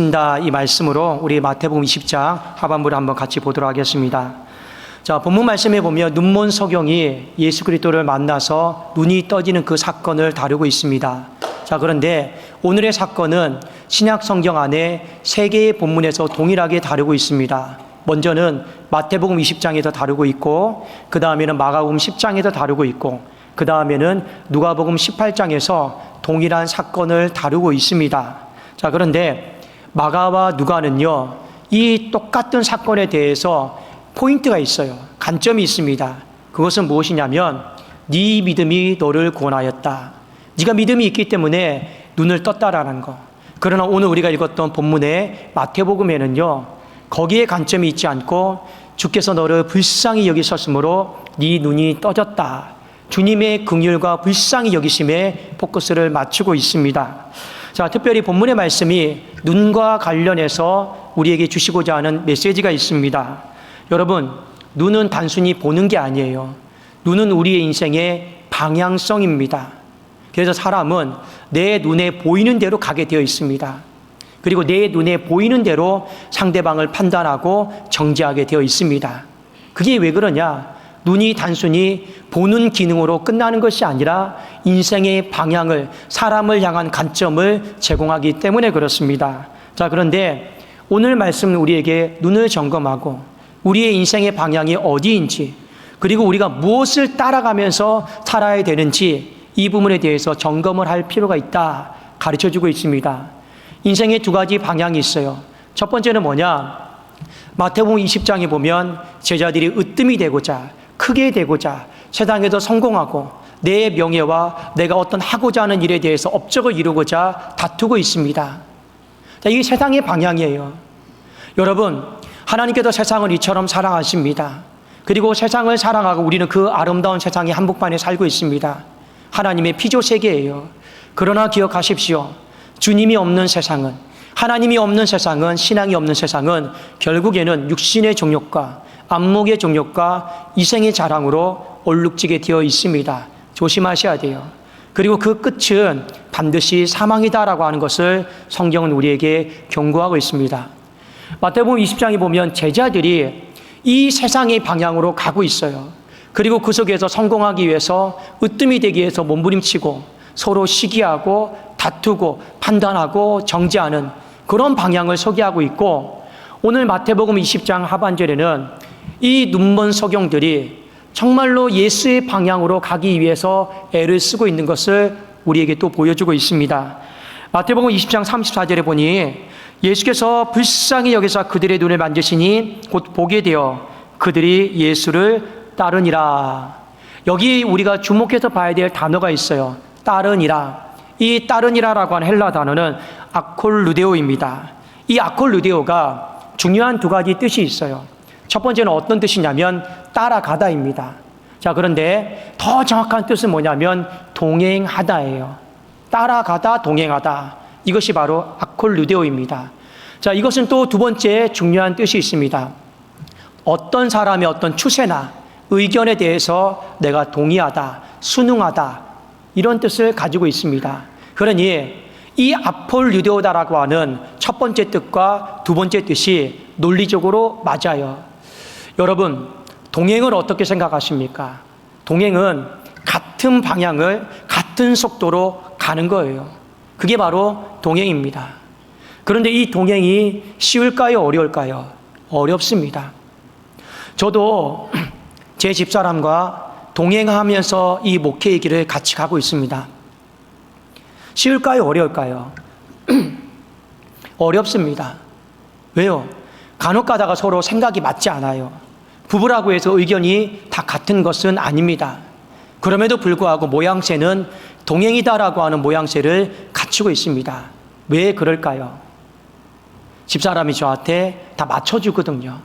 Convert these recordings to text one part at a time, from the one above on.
이 말씀으로 우리 마태복음 20장 하반부를 한번 같이 보도록 하겠습니다. 자, 본문 말씀에 보면 눈먼 서경이 예수 그리스도를 만나서 눈이 떠지는 그 사건을 다루고 있습니다. 자, 그런데 오늘의 사건은 신약 성경 안에 세 개의 본문에서 동일하게 다루고 있습니다. 먼저는 마태복음 20장에서 다루고 있고, 그 다음에는 마가복음 10장에서 다루고 있고, 그 다음에는 누가복음 18장에서 동일한 사건을 다루고 있습니다. 자, 그런데 마가와 누가는요, 이 똑같은 사건에 대해서 포인트가 있어요. 관점이 있습니다. 그것은 무엇이냐면, 네 믿음이 너를 구원하였다. 네가 믿음이 있기 때문에 눈을 떴다라는 거. 그러나 오늘 우리가 읽었던 본문의 마태복음에는요, 거기에 관점이 있지 않고 주께서 너를 불쌍히 여기셨으므로 네 눈이 떠졌다. 주님의 긍휼과 불쌍히 여기심에 포커스를 맞추고 있습니다. 자, 특별히 본문의 말씀이 눈과 관련해서 우리에게 주시고자 하는 메시지가 있습니다. 여러분, 눈은 단순히 보는 게 아니에요. 눈은 우리의 인생의 방향성입니다. 그래서 사람은 내 눈에 보이는 대로 가게 되어 있습니다. 그리고 내 눈에 보이는 대로 상대방을 판단하고 정죄하게 되어 있습니다. 그게 왜 그러냐? 눈이 단순히 보는 기능으로 끝나는 것이 아니라 인생의 방향을, 사람을 향한 관점을 제공하기 때문에 그렇습니다. 자, 그런데 오늘 말씀은 우리에게 눈을 점검하고 우리의 인생의 방향이 어디인지, 그리고 우리가 무엇을 따라가면서 살아야 되는지 이 부분에 대해서 점검을 할 필요가 있다 가르쳐주고 있습니다. 인생에 두 가지 방향이 있어요. 첫 번째는 뭐냐? 마태복음 20장에 보면 제자들이 으뜸이 되고자, 크게 되고자, 세상에서 성공하고 내 명예와 내가 어떤 하고자 하는 일에 대해서 업적을 이루고자 다투고 있습니다. 자, 이게 세상의 방향이에요. 여러분, 하나님께서 세상을 이처럼 사랑하십니다. 그리고 세상을 사랑하고 우리는 그 아름다운 세상의 한복판에 살고 있습니다. 하나님의 피조 세계예요. 그러나 기억하십시오. 주님이 없는 세상은, 하나님이 없는 세상은, 신앙이 없는 세상은 결국에는 육신의 정욕과 안목의 정욕과 이생의 자랑으로 얼룩지게 되어 있습니다. 조심하셔야 돼요. 그리고 그 끝은 반드시 사망이다라고 하는 것을 성경은 우리에게 경고하고 있습니다. 마태복음 20장에 보면 제자들이 이 세상의 방향으로 가고 있어요. 그리고 그 속에서 성공하기 위해서, 으뜸이 되기 위해서 몸부림치고 서로 시기하고 다투고 판단하고 정죄하는 그런 방향을 소개하고 있고, 오늘 마태복음 20장 하반절에는 이 눈먼 서경들이 정말로 예수의 방향으로 가기 위해서 애를 쓰고 있는 것을 우리에게 또 보여주고 있습니다. 마태복음 20장 34절에 보니 예수께서 불쌍히 여기사 그들의 눈을 만지시니 곧 보게 되어 그들이 예수를 따르니라. 여기 우리가 주목해서 봐야 될 단어가 있어요. 따르니라. 이 따르니라라고 하는 헬라 단어는 아콜루데오입니다. 이 아콜루데오가 중요한 두 가지 뜻이 있어요. 첫 번째는 어떤 뜻이냐면 따라가다입니다. 자, 그런데 더 정확한 뜻은 뭐냐면 동행하다예요. 따라가다, 동행하다. 이것이 바로 아콜루데오입니다. 자, 이것은 또 두 번째 중요한 뜻이 있습니다. 어떤 사람의 어떤 추세나 의견에 대해서 내가 동의하다, 순응하다, 이런 뜻을 가지고 있습니다. 그러니 이 아폴루데오다라고 하는 첫 번째 뜻과 두 번째 뜻이 논리적으로 맞아요. 여러분, 동행을 어떻게 생각하십니까? 동행은 같은 방향을 같은 속도로 가는 거예요. 그게 바로 동행입니다. 그런데 이 동행이 쉬울까요? 어려울까요? 어렵습니다. 저도 제 집사람과 동행하면서 이 목회의 길을 같이 가고 있습니다. 쉬울까요? 어려울까요? 어렵습니다. 왜요? 간혹 가다가 서로 생각이 맞지 않아요. 부부라고 해서 의견이 다 같은 것은 아닙니다. 그럼에도 불구하고 모양새는 동행이다라고 하는 모양새를 갖추고 있습니다. 왜 그럴까요? 집사람이 저한테 다 맞춰주거든요.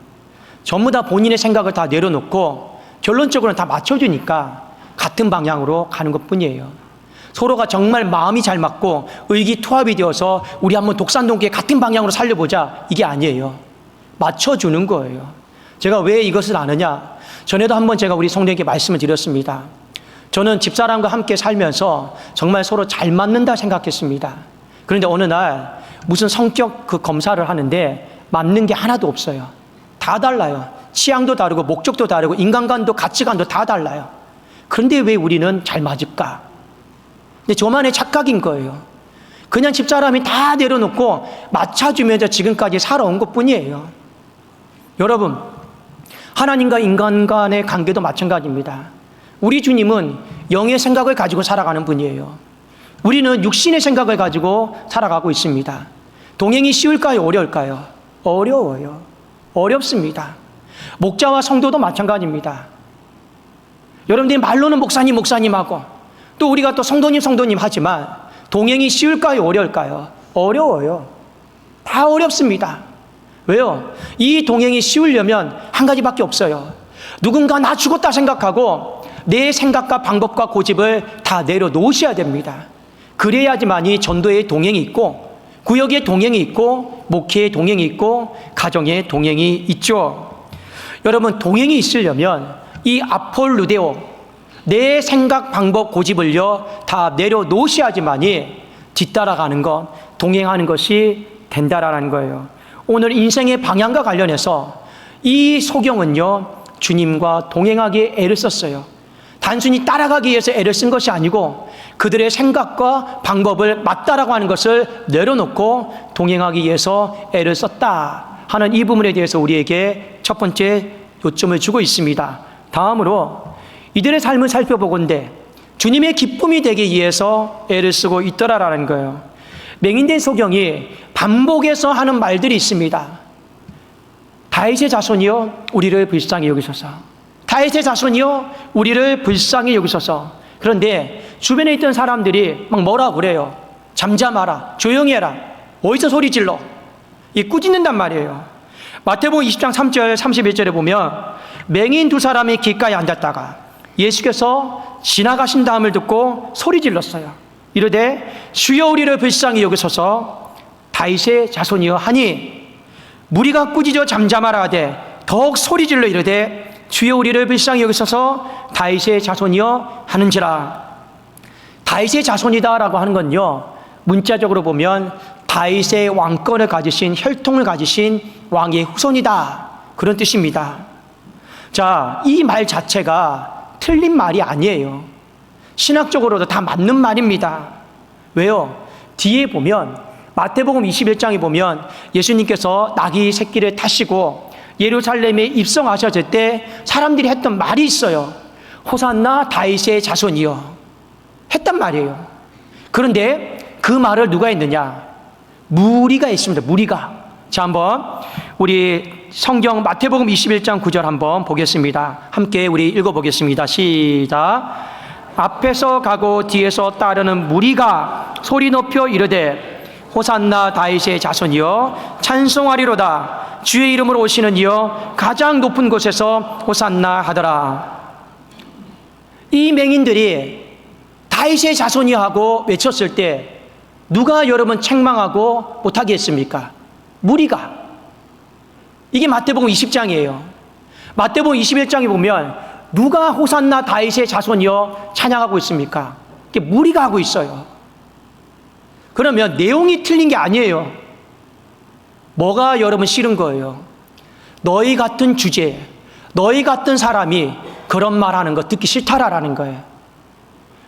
전부 다 본인의 생각을 다 내려놓고 결론적으로는 다 맞춰주니까 같은 방향으로 가는 것뿐이에요. 서로가 정말 마음이 잘 맞고 의기투합이 되어서 우리 한번 독산동계 같은 방향으로 살려보자, 이게 아니에요. 맞춰주는 거예요. 제가 왜 이것을 아느냐? 전에도 한번 제가 우리 성도에게 말씀을 드렸습니다. 저는 집사람과 함께 살면서 정말 서로 잘 맞는다 생각했습니다. 그런데 어느 날 무슨 성격 그 검사를 하는데 맞는 게 하나도 없어요. 다 달라요. 취향도 다르고 목적도 다르고 인간관도 가치관도 다 달라요. 그런데 왜 우리는 잘 맞을까? 근데 저만의 착각인 거예요. 그냥 집사람이 다 내려놓고 맞춰주면서 지금까지 살아온 것뿐이에요. 여러분, 하나님과 인간 간의 관계도 마찬가지입니다. 우리 주님은 영의 생각을 가지고 살아가는 분이에요. 우리는 육신의 생각을 가지고 살아가고 있습니다. 동행이 쉬울까요? 어려울까요? 어려워요. 어렵습니다. 목자와 성도도 마찬가지입니다. 여러분들이 말로는 목사님, 목사님하고 또 우리가 또 성도님, 성도님 하지만 동행이 쉬울까요? 어려울까요? 어려워요. 다 어렵습니다. 왜요? 이 동행이 쉬우려면 한 가지밖에 없어요. 누군가 나 죽었다 생각하고 내 생각과 방법과 고집을 다 내려놓으셔야 됩니다. 그래야지만이 전도의 동행이 있고 구역의 동행이 있고 목회의 동행이 있고 가정의 동행이 있죠. 여러분, 동행이 있으려면 이 아폴루데오, 내 생각, 방법, 고집을요 다 내려놓으셔야지만이 뒤따라가는 것, 동행하는 것이 된다라는 거예요. 오늘 인생의 방향과 관련해서 이 소경은요 주님과 동행하기에 애를 썼어요. 단순히 따라가기 위해서 애를 쓴 것이 아니고 그들의 생각과 방법을 맞다라고 하는 것을 내려놓고 동행하기 위해서 애를 썼다 하는 이 부분에 대해서 우리에게 첫 번째 요점을 주고 있습니다. 다음으로 이들의 삶을 살펴보건대 주님의 기쁨이 되기 위해서 애를 쓰고 있더라라는 거예요. 맹인된 소경이 반복해서 하는 말들이 있습니다. 다윗의 자손이여 우리를 불쌍히 여기소서. 다윗의 자손이여 우리를 불쌍히 여기소서. 그런데 주변에 있던 사람들이 막 뭐라 그래요? 잠잠하라, 조용히 해라, 어디서 소리 질러, 이 꾸짖는단 말이에요. 마태복음 20장 3절 31절에 보면 맹인 두 사람이 길가에 앉았다가 예수께서 지나가신 다음을 듣고 소리 질렀어요. 이르되 주여 우리를 불쌍히 여기소서. 다윗의 자손이여 하니 무리가 꾸짖어 잠잠하라 하되 더욱 소리 질러 이르되 주여 우리를 불쌍히 여기소서. 다윗의 자손이여 하는지라. 다윗의 자손이다라고 하는 건요 문자적으로 보면 다윗의 왕권을 가지신, 혈통을 가지신 왕의 후손이다, 그런 뜻입니다. 자, 이 말 자체가 틀린 말이 아니에요. 신학적으로도 다 맞는 말입니다. 왜요? 뒤에 보면 마태복음 21장에 보면 예수님께서 나귀 새끼를 타시고 예루살렘에 입성하셨을 때 사람들이 했던 말이 있어요. 호산나 다윗의 자손이여 했단 말이에요. 그런데 그 말을 누가 했느냐? 무리가 했습니다. 무리가. 자, 한번 우리 성경 마태복음 21장 9절 한번 보겠습니다. 함께 우리 읽어보겠습니다. 시작. 앞에서 가고 뒤에서 따르는 무리가 소리 높여 이르되 호산나 다윗의 자손이여 찬송하리로다. 주의 이름으로 오시는 이여 가장 높은 곳에서 호산나 하더라. 이 맹인들이 다윗의 자손이 하고 외쳤을 때 누가 여러분 책망하고 못하게 했습니까? 무리가. 이게 마태복음 20장이에요. 마태복음 21장에 보면 누가 호산나 다윗의 자손이여 찬양하고 있습니까? 이게 무리가 하고 있어요. 그러면 내용이 틀린 게 아니에요. 뭐가 여러분 싫은 거예요? 너희 같은 주제, 너희 같은 사람이 그런 말 하는 거 듣기 싫다라는 거예요.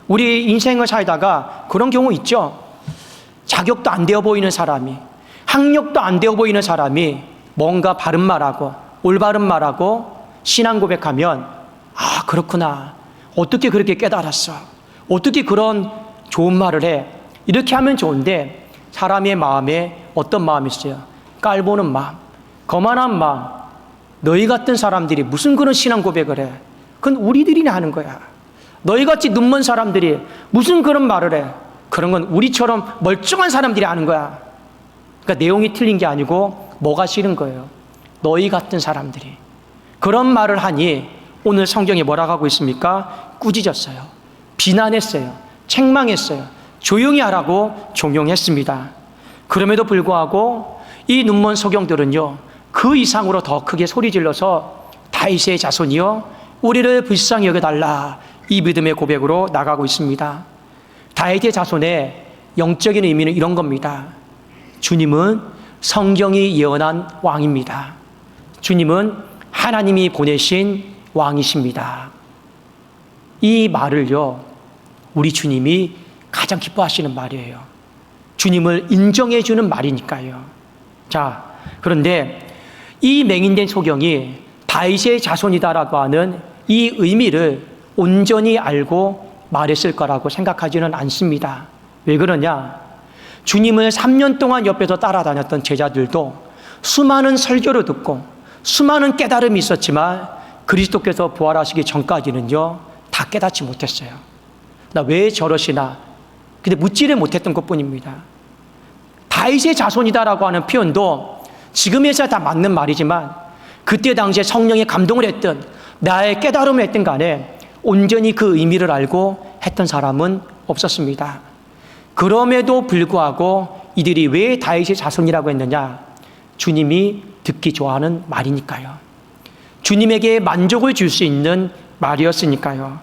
우리 인생을 살다가 그런 경우 있죠. 자격도 안 되어 보이는 사람이, 학력도 안 되어 보이는 사람이 뭔가 바른 말하고 올바른 말하고 신앙 고백하면 아, 그렇구나. 어떻게 그렇게 깨달았어? 어떻게 그런 좋은 말을 해? 이렇게 하면 좋은데 사람의 마음에 어떤 마음이 있어요? 깔보는 마음, 거만한 마음. 너희 같은 사람들이 무슨 그런 신앙 고백을 해? 그건 우리들이나 하는 거야. 너희같이 눈먼 사람들이 무슨 그런 말을 해? 그런 건 우리처럼 멀쩡한 사람들이 하는 거야. 그러니까 내용이 틀린 게 아니고 뭐가 싫은 거예요? 너희 같은 사람들이 그런 말을 하니 오늘 성경에 뭐라고 하고 있습니까? 꾸짖었어요. 비난했어요. 책망했어요. 조용히 하라고 종용했습니다. 그럼에도 불구하고 이 눈먼 소경들은요 그 이상으로 더 크게 소리 질러서 다윗의 자손이여 우리를 불쌍히 여겨달라, 이 믿음의 고백으로 나가고 있습니다. 다윗의 자손의 영적인 의미는 이런 겁니다. 주님은 성경이 예언한 왕입니다. 주님은 하나님이 보내신 왕이십니다. 이 말을요, 우리 주님이 가장 기뻐하시는 말이에요. 주님을 인정해 주는 말이니까요. 자, 그런데 이 맹인된 소경이 다윗의 자손이다라고 하는 이 의미를 온전히 알고 말했을 거라고 생각하지는 않습니다. 왜 그러냐? 주님을 3년 동안 옆에서 따라다녔던 제자들도 수많은 설교를 듣고 수많은 깨달음이 있었지만 그리스도께서 부활하시기 전까지는요, 다 깨닫지 못했어요. 나 왜 저러시나? 근데 묻지를 못했던 것뿐입니다. 다윗의 자손이다라고 하는 표현도 지금에서야 다 맞는 말이지만 그때 당시에 성령의 감동을 했든 나의 깨달음을 했든 간에 온전히 그 의미를 알고 했던 사람은 없었습니다. 그럼에도 불구하고 이들이 왜 다윗의 자손이라고 했느냐? 주님이 듣기 좋아하는 말이니까요. 주님에게 만족을 줄 수 있는 말이었으니까요.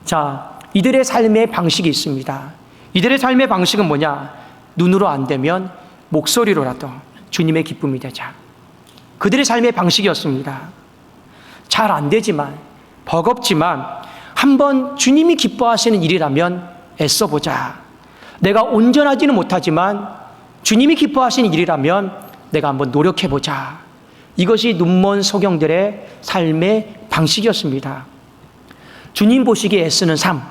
자, 이들의 삶의 방식이 있습니다. 이들의 삶의 방식은 뭐냐? 눈으로 안 되면 목소리로라도 주님의 기쁨이 되자. 그들의 삶의 방식이었습니다. 잘 안 되지만, 버겁지만 한번 주님이 기뻐하시는 일이라면 애써보자. 내가 온전하지는 못하지만 주님이 기뻐하시는 일이라면 내가 한번 노력해보자. 이것이 눈먼 소경들의 삶의 방식이었습니다. 주님 보시기에 애쓰는 삶,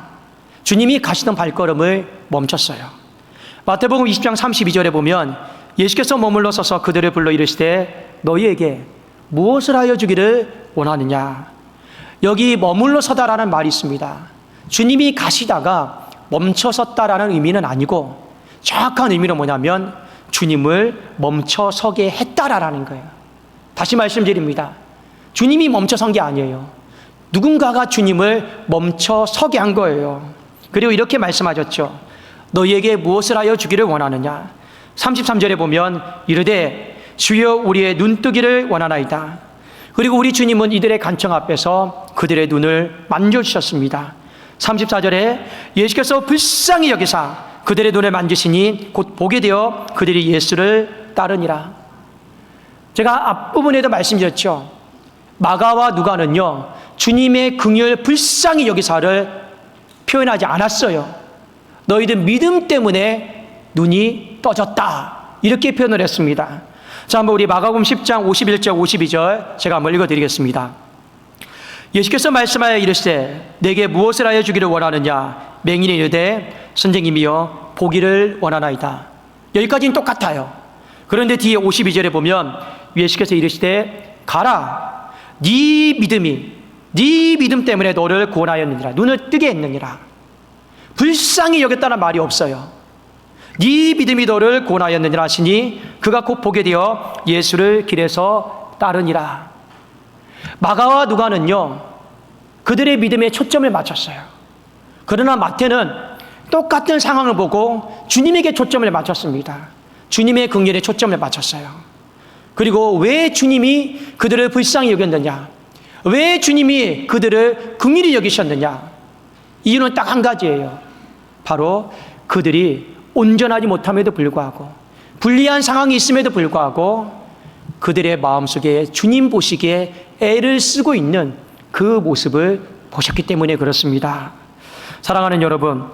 주님이 가시던 발걸음을 멈췄어요. 마태복음 20장 32절에 보면 예수께서 머물러 서서 그들을 불러 이르시되 너희에게 무엇을 하여 주기를 원하느냐. 여기 머물러 서다라는 말이 있습니다. 주님이 가시다가 멈춰 섰다라는 의미는 아니고 정확한 의미는 뭐냐면 주님을 멈춰 서게 했다라는 거예요. 다시 말씀드립니다. 주님이 멈춰 선 게 아니에요. 누군가가 주님을 멈춰 서게 한 거예요. 그리고 이렇게 말씀하셨죠. 너희에게 무엇을 하여 주기를 원하느냐. 33절에 보면 이르되 주여 우리의 눈뜨기를 원하나이다. 그리고 우리 주님은 이들의 간청 앞에서 그들의 눈을 만져주셨습니다. 34절에 예수께서 불쌍히 여기사 그들의 눈을 만지시니 곧 보게 되어 그들이 예수를 따르니라. 제가 앞부분에도 말씀드렸죠. 마가와 누가는요, 주님의 긍휼 불쌍히 여기사를 표현하지 않았어요. 너희들 믿음 때문에 눈이 떠졌다. 이렇게 표현을 했습니다. 자, 한번 우리 마가복음 10장 51절 52절 제가 한번 읽어드리겠습니다. 예수께서 말씀하여 이르시되 내게 무엇을 하여 주기를 원하느냐. 맹인이 이르되 선생님이여 보기를 원하나이다. 여기까지는 똑같아요. 그런데 뒤에 52절에 보면 예수께서 이르시되 가라. 네 믿음 때문에 너를 구원하였느니라. 눈을 뜨게 했느니라. 불쌍히 여겼다는 말이 없어요. 네 믿음이 너를 구원하였느니라 하시니 그가 곧 보게 되어 예수를 길에서 따르니라. 마가와 누가는요, 그들의 믿음에 초점을 맞췄어요. 그러나 마태는 똑같은 상황을 보고 주님에게 초점을 맞췄습니다. 주님의 긍휼에 초점을 맞췄어요. 그리고 왜 주님이 그들을 불쌍히 여겼느냐? 왜 주님이 그들을 긍휼히 여기셨느냐? 이유는 딱 한 가지예요. 바로 그들이 온전하지 못함에도 불구하고 불리한 상황이 있음에도 불구하고 그들의 마음속에 주님 보시기에 애를 쓰고 있는 그 모습을 보셨기 때문에 그렇습니다. 사랑하는 여러분,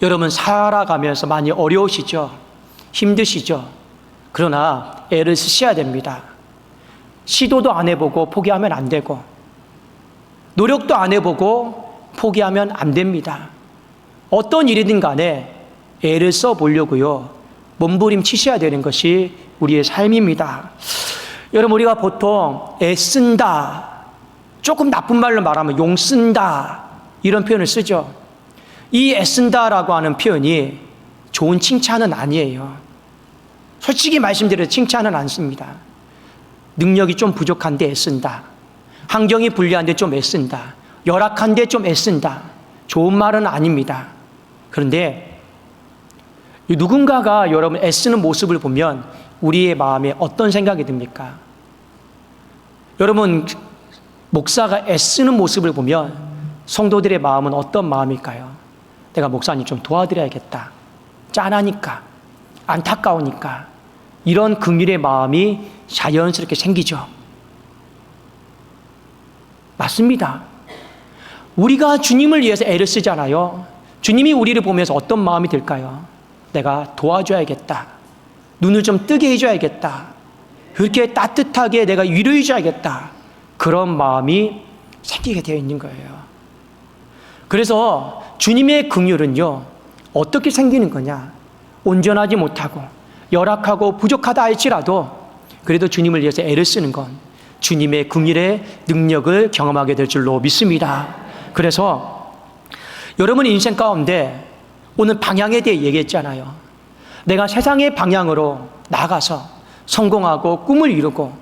여러분 살아가면서 많이 어려우시죠? 힘드시죠? 그러나 애를 쓰셔야 됩니다. 시도도 안 해보고 포기하면 안 되고 노력도 안 해보고 포기하면 안 됩니다. 어떤 일이든 간에 애를 써보려고요, 몸부림치셔야 되는 것이 우리의 삶입니다. 여러분, 우리가 보통 애쓴다, 조금 나쁜 말로 말하면 용쓴다 이런 표현을 쓰죠. 이 애쓴다라고 하는 표현이 좋은 칭찬은 아니에요. 솔직히 말씀드려서 칭찬은 않습니다. 능력이 좀 부족한데 애쓴다, 환경이 불리한데 좀 애쓴다, 열악한데 좀 애쓴다, 좋은 말은 아닙니다. 그런데 누군가가 여러분 애쓰는 모습을 보면 우리의 마음에 어떤 생각이 듭니까? 여러분, 목사가 애쓰는 모습을 보면 성도들의 마음은 어떤 마음일까요? 내가 목사님 좀 도와드려야겠다, 짠하니까. 안타까우니까 이런 긍휼의 마음이 자연스럽게 생기죠. 맞습니다. 우리가 주님을 위해서 애를 쓰잖아요. 주님이 우리를 보면서 어떤 마음이 들까요? 내가 도와줘야겠다. 눈을 좀 뜨게 해줘야겠다. 그렇게 따뜻하게 내가 위로해줘야겠다. 그런 마음이 생기게 되어 있는 거예요. 그래서 주님의 긍휼은요, 어떻게 생기는 거냐? 온전하지 못하고 열악하고 부족하다 할지라도 그래도 주님을 위해서 애를 쓰는 건 주님의 긍휼의 능력을 경험하게 될 줄로 믿습니다. 그래서 여러분 인생 가운데 오늘 방향에 대해 얘기했잖아요. 내가 세상의 방향으로 나가서 성공하고 꿈을 이루고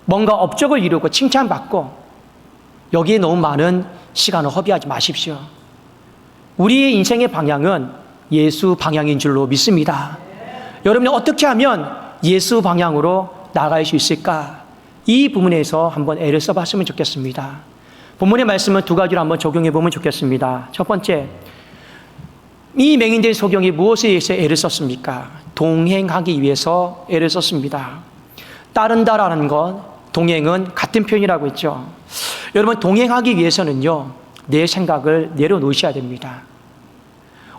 뭔가 업적을 이루고 칭찬받고 여기에 너무 많은 시간을 허비하지 마십시오. 우리의 인생의 방향은 예수 방향인 줄로 믿습니다. 여러분이 어떻게 하면 예수 방향으로 나갈 수 있을까? 이 부분에서 한번 애를 써봤으면 좋겠습니다. 본문의 말씀은 두 가지로 한번 적용해 보면 좋겠습니다. 첫 번째, 이 맹인된 소경이 무엇에 의해서 애를 썼습니까? 동행하기 위해서 애를 썼습니다. 따른다라는 건 동행은 같은 표현이라고 했죠. 여러분 동행하기 위해서는요, 내 생각을 내려놓으셔야 됩니다.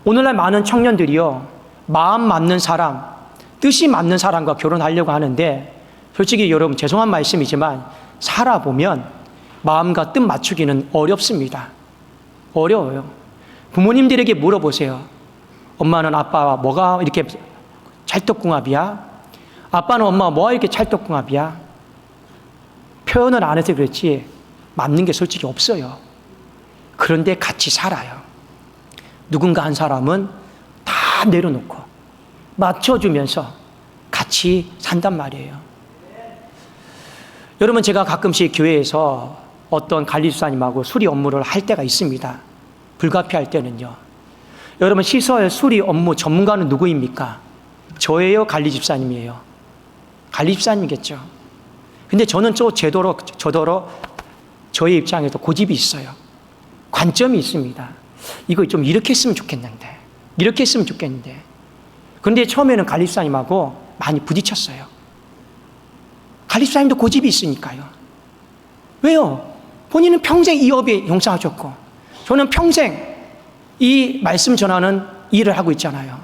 오늘날 많은 청년들이요, 마음 맞는 사람, 뜻이 맞는 사람과 결혼하려고 하는데 솔직히 여러분 죄송한 말씀이지만 살아보면 마음과 뜻 맞추기는 어렵습니다. 어려워요. 부모님들에게 물어보세요. 엄마는 아빠와 뭐가 이렇게 찰떡궁합이야? 아빠는 엄마와 뭐가 이렇게 찰떡궁합이야? 표현을 안 해서 그렇지 맞는 게 솔직히 없어요. 그런데 같이 살아요. 누군가 한 사람은 다 내려놓고 맞춰주면서 같이 산단 말이에요. 여러분 제가 가끔씩 교회에서 어떤 관리집사님하고 수리 업무를 할 때가 있습니다. 불가피할 때는요. 여러분 시설 수리 업무 전문가는 누구입니까? 저예요? 관리집사님이에요? 관리집사님이겠죠. 근데 저는 저더러 저의 입장에서 고집이 있어요. 관점이 있습니다. 이거 좀 이렇게 했으면 좋겠는데, 이렇게 했으면 좋겠는데. 그런데 처음에는 관리집사님하고 많이 부딪혔어요. 관리집사님도 고집이 있으니까요. 왜요? 본인은 평생 이 업에 용사하셨고 저는 평생 이 말씀 전하는 일을 하고 있잖아요.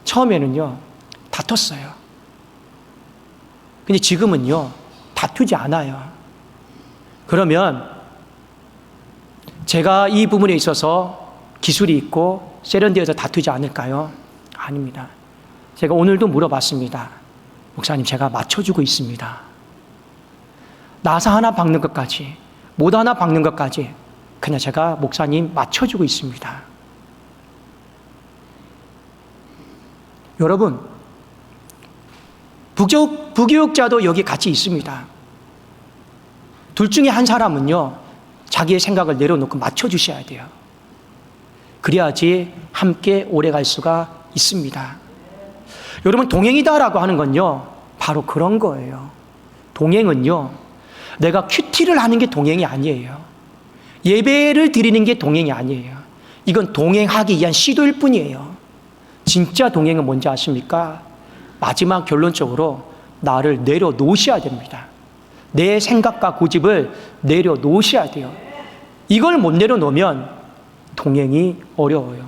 처음에는요 다퉜어요. 근데 지금은요 다투지 않아요. 그러면 제가 이 부분에 있어서 기술이 있고 세련되어서 다투지 않을까요? 아닙니다. 제가 오늘도 물어봤습니다. 목사님 제가 맞춰주고 있습니다. 나사 하나 박는 것까지 못 하나 박는 것까지 그냥 제가 목사님 맞춰주고 있습니다. 여러분 부교육자도 여기 같이 있습니다. 둘 중에 한 사람은요 자기의 생각을 내려놓고 맞춰주셔야 돼요. 그래야지 함께 오래 갈 수가 있습니다. 여러분 동행이다라고 하는 건요 바로 그런 거예요. 동행은요 내가 큐티를 하는 게 동행이 아니에요. 예배를 드리는 게 동행이 아니에요. 이건 동행하기 위한 시도일 뿐이에요. 진짜 동행은 뭔지 아십니까? 마지막 결론적으로 나를 내려놓으셔야 됩니다. 내 생각과 고집을 내려놓으셔야 돼요. 이걸 못 내려놓으면 동행이 어려워요.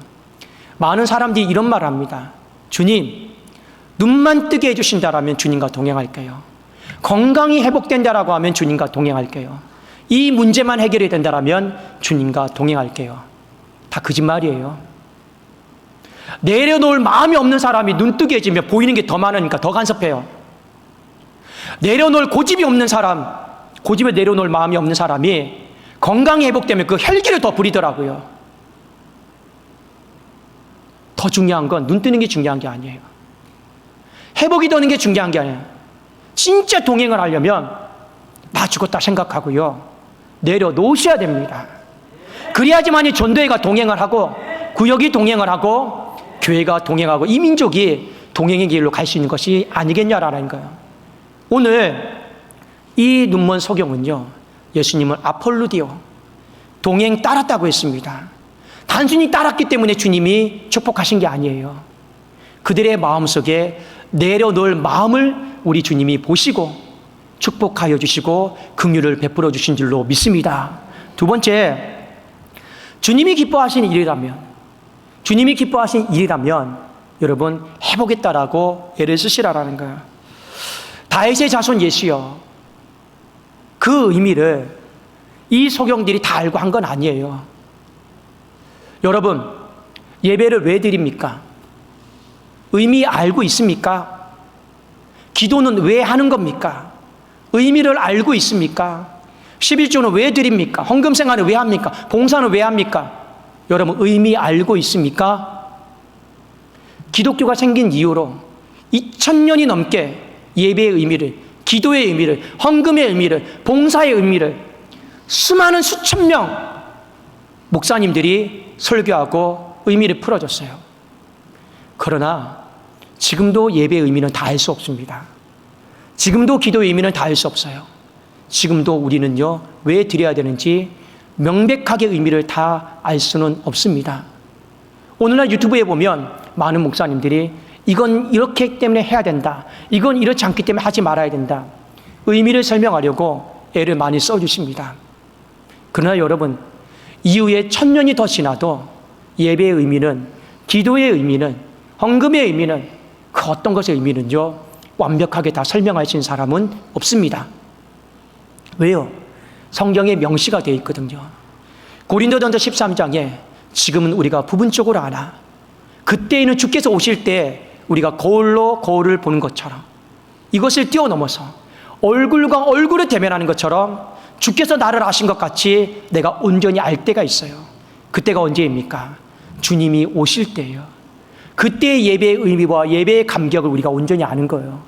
많은 사람들이 이런 말을 합니다. 주님, 눈만 뜨게 해주신다라면 주님과 동행할게요. 건강이 회복된다라고 하면 주님과 동행할게요. 이 문제만 해결이 된다라면 주님과 동행할게요. 다 거짓말이에요. 내려놓을 마음이 없는 사람이 눈 뜨게 해지면 보이는 게 더 많으니까 더 간섭해요. 내려놓을 고집이 없는 사람, 고집을 내려놓을 마음이 없는 사람이 건강이 회복되면 그 혈기를 더 부리더라고요. 더 중요한 건 눈 뜨는 게 중요한 게 아니에요. 회복이 되는 게 중요한 게 아니에요. 진짜 동행을 하려면 나 죽었다 생각하고요. 내려놓으셔야 됩니다. 그래야지만이 전도회가 동행을 하고 구역이 동행을 하고 교회가 동행하고 이 민족이 동행의 길로 갈 수 있는 것이 아니겠냐라는 거예요. 오늘 이 눈먼 소경은요 예수님을 아폴루디오 동행 따랐다고 했습니다. 단순히 따랐기 때문에 주님이 축복하신 게 아니에요. 그들의 마음속에 내려놓을 마음을 우리 주님이 보시고 축복하여 주시고 긍휼을 베풀어 주신 줄로 믿습니다. 두 번째, 주님이 기뻐하시는 일이라면 여러분 해보겠다라고 애를 쓰시라라는 거예요. 다윗의 자손 예수여, 그 의미를 이 소경들이 다 알고 한 건 아니에요. 여러분, 예배를 왜 드립니까? 의미 알고 있습니까? 기도는 왜 하는 겁니까? 의미를 알고 있습니까? 11조는 왜 드립니까? 헌금 생활은 왜 합니까? 봉사는 왜 합니까? 여러분, 의미 알고 있습니까? 기독교가 생긴 이후로 2000년이 넘게 예배의 의미를, 기도의 의미를, 헌금의 의미를, 봉사의 의미를 수많은 수천 명 목사님들이 설교하고 의미를 풀어줬어요. 그러나 지금도 예배의 의미는 다 알 수 없습니다. 지금도 기도의 의미는 다 알 수 없어요. 지금도 우리는요, 왜 드려야 되는지 명백하게 의미를 다 알 수는 없습니다. 오늘날 유튜브에 보면 많은 목사님들이 이건 이렇기 때문에 해야 된다, 이건 이렇지 않기 때문에 하지 말아야 된다, 의미를 설명하려고 애를 많이 써주십니다. 그러나 여러분, 이후에 1000년이 더 지나도 예배의 의미는, 기도의 의미는, 헌금의 의미는, 그 어떤 것의 의미는요, 완벽하게 다 설명하신 사람은 없습니다. 왜요? 성경에 명시가 되어 있거든요. 고린도전서 13장에 지금은 우리가 부분적으로 아나 그때에는 주께서 오실 때 우리가 거울로 거울을 보는 것처럼, 이것을 뛰어넘어서 얼굴과 얼굴을 대면하는 것처럼 주께서 나를 아신 것 같이 내가 온전히 알 때가 있어요. 그때가 언제입니까? 주님이 오실 때예요. 그때의 예배의 의미와 예배의 감격을 우리가 온전히 아는 거예요.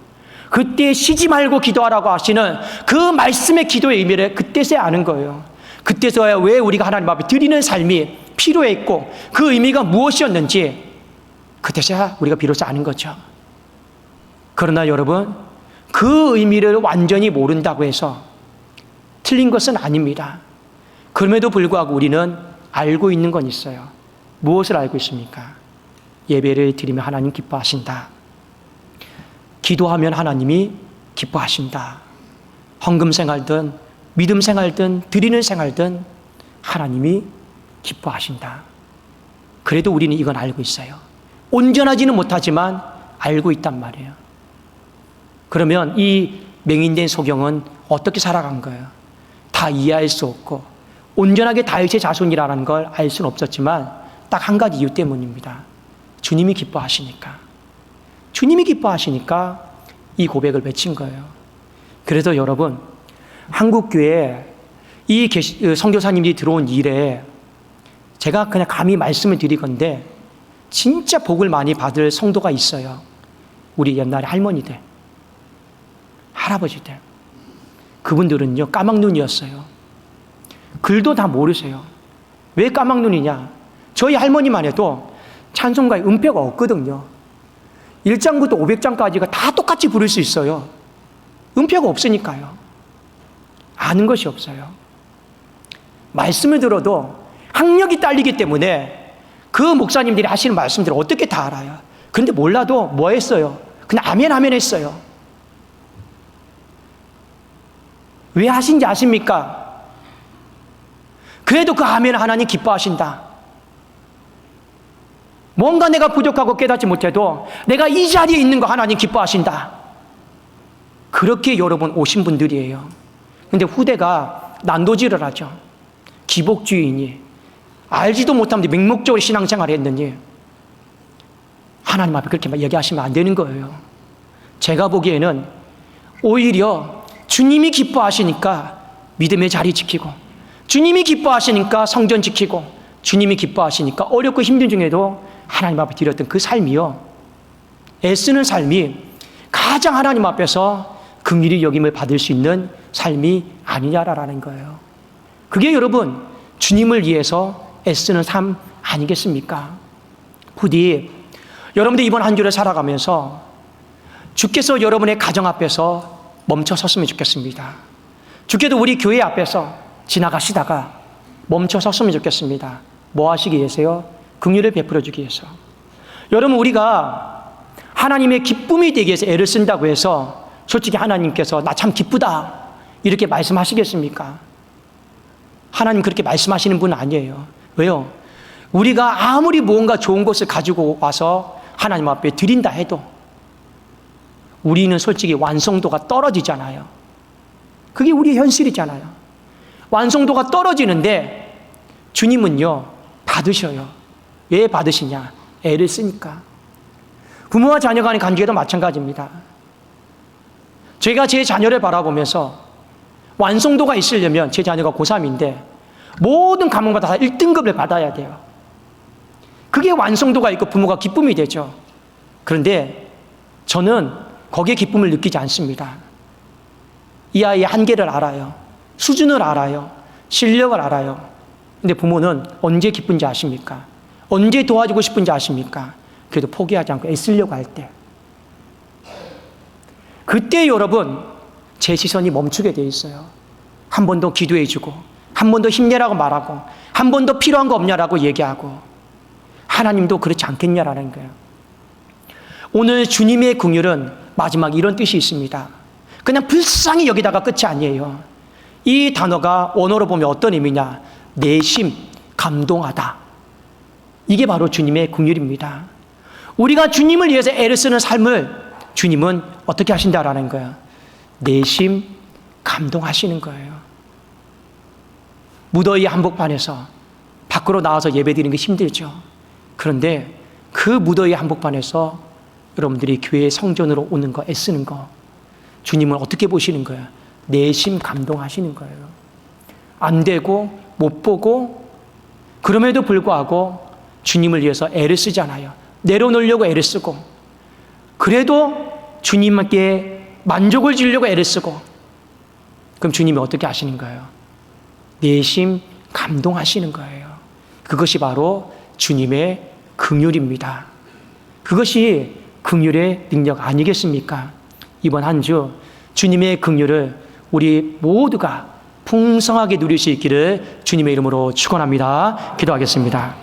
그때 쉬지 말고 기도하라고 하시는 그 말씀의 기도의 의미를 그때서야 아는 거예요. 그때서야 왜 우리가 하나님 앞에 드리는 삶이 필요했고 그 의미가 무엇이었는지 그때서야 우리가 비로소 아는 거죠. 그러나 여러분, 그 의미를 완전히 모른다고 해서 틀린 것은 아닙니다. 그럼에도 불구하고 우리는 알고 있는 건 있어요. 무엇을 알고 있습니까? 예배를 드리면 하나님 기뻐하신다. 기도하면 하나님이 기뻐하신다. 헌금 생활든 믿음 생활든 드리는 생활든 하나님이 기뻐하신다. 그래도 우리는 이건 알고 있어요. 온전하지는 못하지만 알고 있단 말이에요. 그러면 이 맹인된 소경은 어떻게 살아간 거예요? 다 이해할 수 없고 온전하게 다윗의 자손이라는 걸 알 수는 없었지만 딱 한 가지 이유 때문입니다. 주님이 기뻐하시니까. 주님이 기뻐하시니까 이 고백을 외친 거예요. 그래서 여러분, 한국교회에 이 선교사님들이 들어온 일에 제가 그냥 감히 말씀을 드리건데 진짜 복을 많이 받을 성도가 있어요. 우리 옛날에 할머니들, 할아버지들. 그분들은요, 까막눈이었어요. 글도 다 모르세요. 왜 까막눈이냐? 저희 할머니만 해도 찬송가에 음표가 없거든요. 1장부터 500장까지가 다 똑같이 부를 수 있어요. 음표가 없으니까요. 아는 것이 없어요. 말씀을 들어도 학력이 딸리기 때문에 그 목사님들이 하시는 말씀들을 어떻게 다 알아요? 그런데 몰라도 뭐 했어요? 그냥 아멘 아멘 했어요. 왜 하신지 아십니까? 그래도 그 아멘 하나님 기뻐하신다. 뭔가 내가 부족하고 깨닫지 못해도 내가 이 자리에 있는 거 하나님 기뻐하신다. 그렇게 여러분 오신 분들이에요. 근데 후대가 난도질을 하죠. 기복주의니 알지도 못하는데 맹목적으로 신앙생활을 했느니 하나님 앞에 그렇게 얘기하시면 안 되는 거예요. 제가 보기에는 오히려 주님이 기뻐하시니까 믿음의 자리 지키고, 주님이 기뻐하시니까 성전 지키고, 주님이 기뻐하시니까 어렵고 힘든 중에도 하나님 앞에 드렸던 그 삶이요, 애쓰는 삶이 가장 하나님 앞에서 긍휼히 여김을 받을 수 있는 삶이 아니냐라는 거예요. 그게 여러분 주님을 위해서 애쓰는 삶 아니겠습니까? 부디 여러분들 이번 한 주를 살아가면서 주께서 여러분의 가정 앞에서 멈춰 섰으면 좋겠습니다. 주께도 우리 교회 앞에서 지나가시다가 멈춰 섰으면 좋겠습니다. 뭐 하시기 위해서요? 긍휼을 베풀어 주기 위해서. 여러분, 우리가 하나님의 기쁨이 되기 위해서 애를 쓴다고 해서 솔직히 하나님께서 나 참 기쁘다 이렇게 말씀하시겠습니까? 하나님 그렇게 말씀하시는 분은 아니에요. 왜요? 우리가 아무리 무언가 좋은 것을 가지고 와서 하나님 앞에 드린다 해도 우리는 솔직히 완성도가 떨어지잖아요. 그게 우리의 현실이잖아요. 완성도가 떨어지는데 주님은요, 받으셔요. 왜 받으시냐? 애를 쓰니까. 부모와 자녀 간의 관계도 마찬가지입니다. 제가 제 자녀를 바라보면서 완성도가 있으려면 제 자녀가 고3인데 모든 과목마다 다 1등급을 받아야 돼요. 그게 완성도가 있고 부모가 기쁨이 되죠. 그런데 저는 거기에 기쁨을 느끼지 않습니다. 이 아이의 한계를 알아요. 수준을 알아요. 실력을 알아요. 근데 부모는 언제 기쁜지 아십니까? 언제 도와주고 싶은지 아십니까? 그래도 포기하지 않고 애쓰려고 할 때. 그때 여러분, 제 시선이 멈추게 돼 있어요. 한 번 더 기도해주고, 한 번 더 힘내라고 말하고, 한 번 더 필요한 거 없냐라고 얘기하고, 하나님도 그렇지 않겠냐라는 거예요. 오늘 주님의 긍휼은 마지막 이런 뜻이 있습니다. 그냥 불쌍히 여기다가 끝이 아니에요. 이 단어가 원어로 보면 어떤 의미냐? 내심, 감동하다. 이게 바로 주님의 긍휼입니다. 우리가 주님을 위해서 애를 쓰는 삶을 주님은 어떻게 하신다라는 거예요. 내심, 감동하시는 거예요. 무더위 한복판에서 밖으로 나와서 예배드리는 게 힘들죠. 그런데 그 무더위 한복판에서 여러분들이 교회 성전으로 오는 거, 애쓰는 거, 주님은 어떻게 보시는 거예요? 내심 감동하시는 거예요. 안 되고 못 보고 그럼에도 불구하고 주님을 위해서 애를 쓰잖아요. 내려놓으려고 애를 쓰고, 그래도 주님께 만족을 주려고 애를 쓰고, 그럼 주님이 어떻게 하시는 거예요? 내심 감동하시는 거예요. 그것이 바로 주님의 긍휼입니다. 그것이 긍휼의 능력 아니겠습니까? 이번 한 주 주님의 긍휼을 우리 모두가 풍성하게 누릴 수 있기를 주님의 이름으로 축원합니다. 기도하겠습니다.